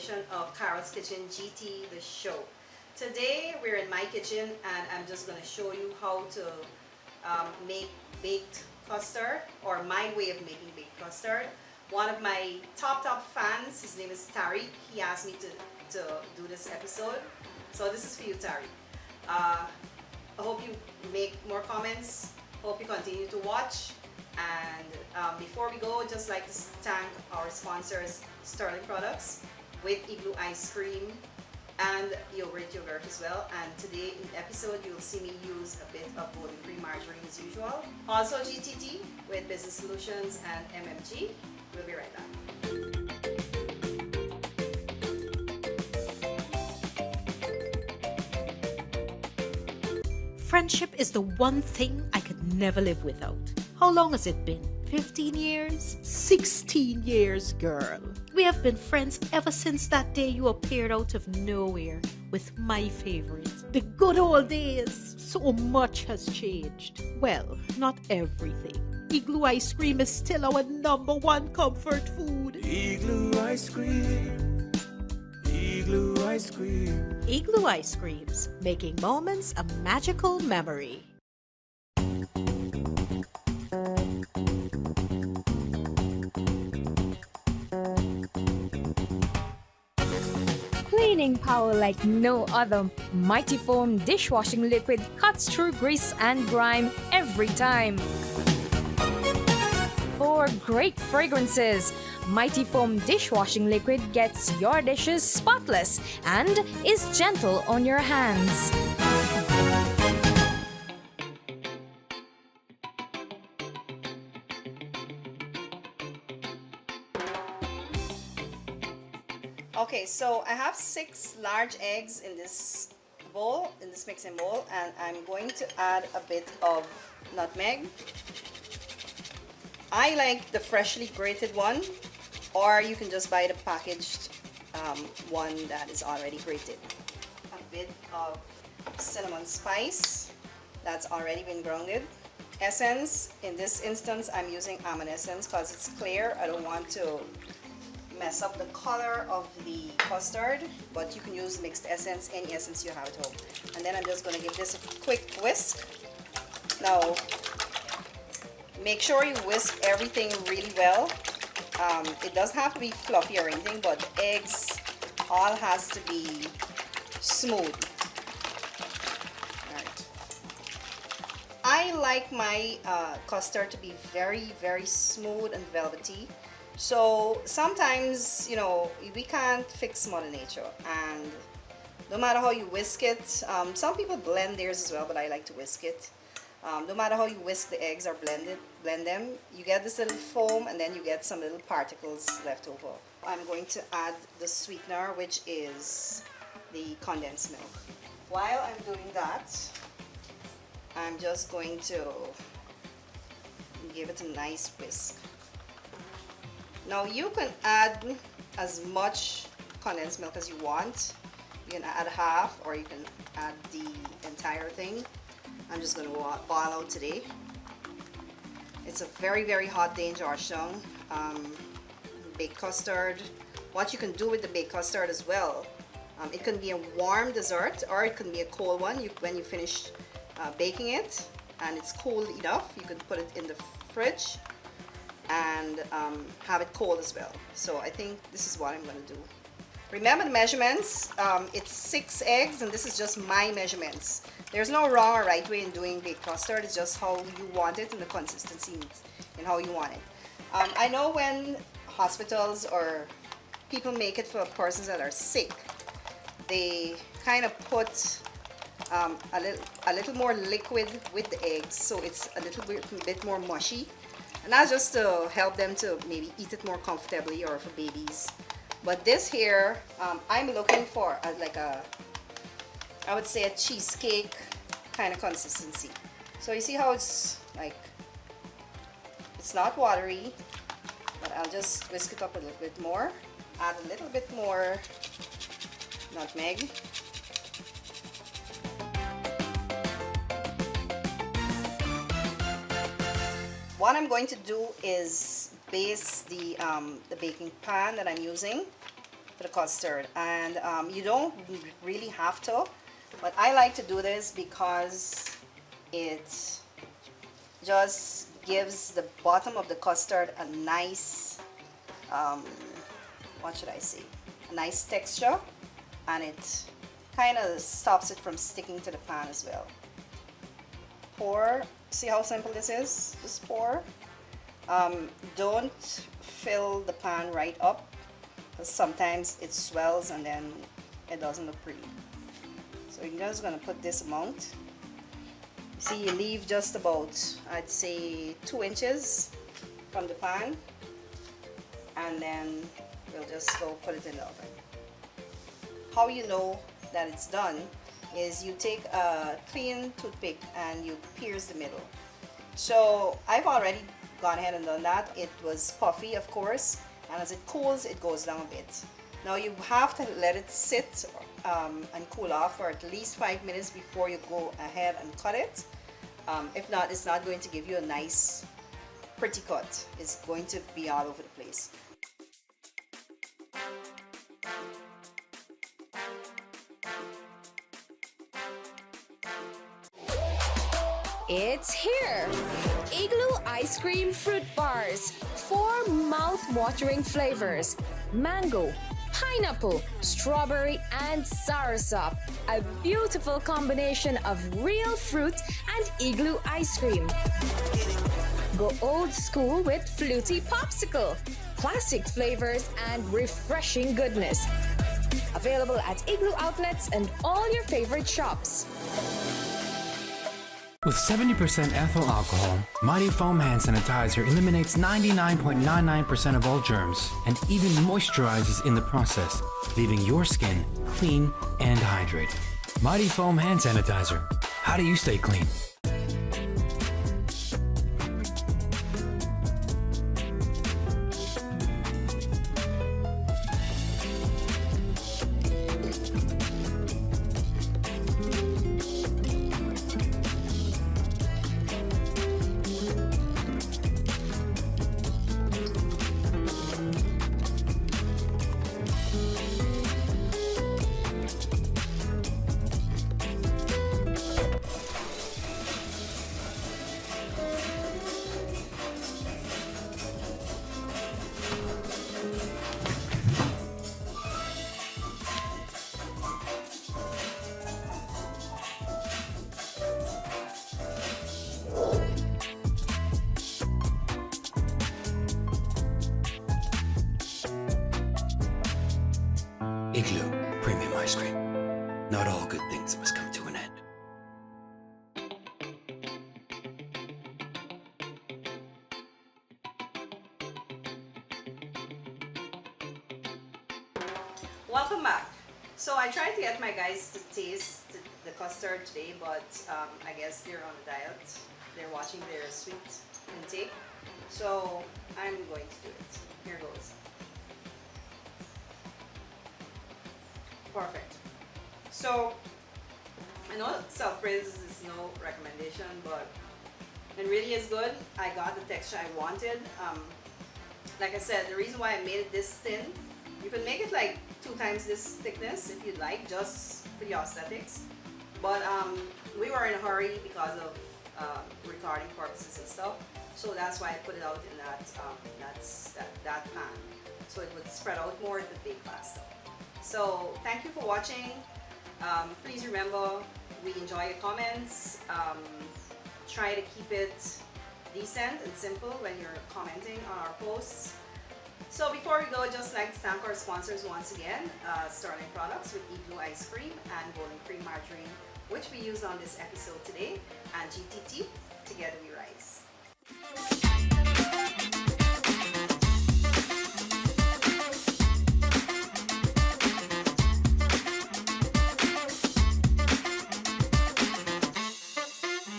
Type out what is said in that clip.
edition of Carol's Kitchen GT the show. Today we're in my kitchen and I'm just going to show you how to make baked custard, or my way of making baked custard. One of my top fans, his name is Tariq, he asked me to do this episode. So this is for you, Tariq. I hope you make more comments, hope you continue to watch. And before we go, just like to thank our sponsors, Sterling Products with Igloo Ice Cream and yogurt as well. And today in the episode, you'll see me use a bit of gluten-free margarine as usual. Also GTT with Business Solutions and MMG. We'll be right back. Friendship is the one thing I could never live without. How long has it been? 15 years? 16 years, girl. We have been friends ever since that day you appeared out of nowhere with my favorite. The good old days. So much has changed. Well, not everything. Igloo ice cream is still our #1 comfort food. Igloo ice cream. Igloo ice cream. Igloo ice creams, making moments a magical memory. Cleaning power like no other, Mighty Foam dishwashing liquid cuts through grease and grime every time. For great fragrances, Mighty Foam dishwashing liquid gets your dishes spotless and is gentle on your hands. Okay, so I have 6 large eggs in this bowl, in this mixing bowl, and I'm going to add a bit of nutmeg. I like the freshly grated one, or you can just buy the packaged one that is already grated. A bit of cinnamon spice that's already been grounded. Essence, in this instance I'm using almond essence because it's clear. I don't want to mess up the color of the custard, but you can use mixed essence, any essence you have at home. And then I'm just going to give this a quick whisk. Now make sure you whisk everything really well. It doesn't have to be fluffy or anything, but the eggs all has to be smooth. Right. I like my custard to be very smooth and velvety. So sometimes, you know, we can't fix Mother Nature, and no matter how you whisk it, some people blend theirs as well, but I like to whisk it. No matter how you whisk the eggs or blend them, you get this little foam and then you get some little particles left over. I'm going to add the sweetener, which is the condensed milk. While I'm doing that, I'm just going to give it a nice whisk. Now you can add as much condensed milk as you want. You can add half, or you can add the entire thing. I'm just going to boil out today. It's a very hot day in Georgetown. Baked custard. What you can do with the baked custard as well, it can be a warm dessert or it can be a cold one. When you finish baking it and it's cool enough, you can put it in the fridge and have it cold as well. So I think this is what I'm going to do. Remember the measurements. It's 6 eggs and this is just my measurements. There's no wrong or right way in doing baked custard. It's just how you want it and the consistency and how you want it. I know when hospitals or people make it for persons that are sick, they kind of put a little more liquid with the eggs, so it's a little bit more mushy. And that's just to help them to maybe eat it more comfortably, or for babies. But this here, I'm looking for I would say a cheesecake kind of consistency. So you see how it's like, it's not watery, but I'll just whisk it up a little bit more. Add a little bit more nutmeg. What I'm going to do is base the baking pan that I'm using. to the custard. And you don't really have to, but I like to do this because it just gives the bottom of the custard a nice, what should I say, a nice texture, and it kind of stops it from sticking to the pan as well. Pour. See how simple this is? Just pour. Don't fill the pan right up, because sometimes it swells and then it doesn't look pretty. So you're just going to put this amount. See, you leave just about, I'd say, 2 inches from the pan, and then we'll just go put it in the oven. How you know that it's done is you take a clean toothpick and you pierce the middle. So I've already gone ahead and done that. It was puffy, of course, and as it cools, it goes down a bit. Now you have to let it sit and cool off for at least 5 minutes before you go ahead and cut it. If not, it's not going to give you a nice, pretty cut. It's going to be all over the place. It's here! Igloo Ice Cream Fruit Bars. 4 mouth-watering flavors. Mango, pineapple, strawberry, and soursop. A beautiful combination of real fruit and igloo ice cream. Go old school with fluty popsicle. Classic flavors and refreshing goodness. Available at Igloo outlets and all your favorite shops. With 70% ethyl alcohol, Mighty Foam Hand Sanitizer eliminates 99.99% of all germs and even moisturizes in the process, leaving your skin clean and hydrated. Mighty Foam Hand Sanitizer. How do you stay clean? Igloo Premium Ice Cream. Not all good things must come to an end. Welcome back. So I tried to get my guys to taste the custard today, but I guess they're on a diet. They're watching their sweet intake. So I'm going to do it. Here goes. Perfect. So I know self-praise is no recommendation, but it really is good. I got the texture I wanted. Like I said, the reason why I made it this thin, you can make it like 2 times this thickness if you'd like, just for the aesthetics. But we were in a hurry because of recording purposes and stuff, so that's why I put it out in that pan, so it would spread out more, it would bake faster. So thank you for watching. Please remember, we enjoy your comments. Try to keep it decent and simple when you're commenting on our posts. So before we go, just like to thank our sponsors once again, Sterling Products with Igloo Ice Cream and Golden Cream Margarine, which we used on this episode today, and GTT, Together We Rise.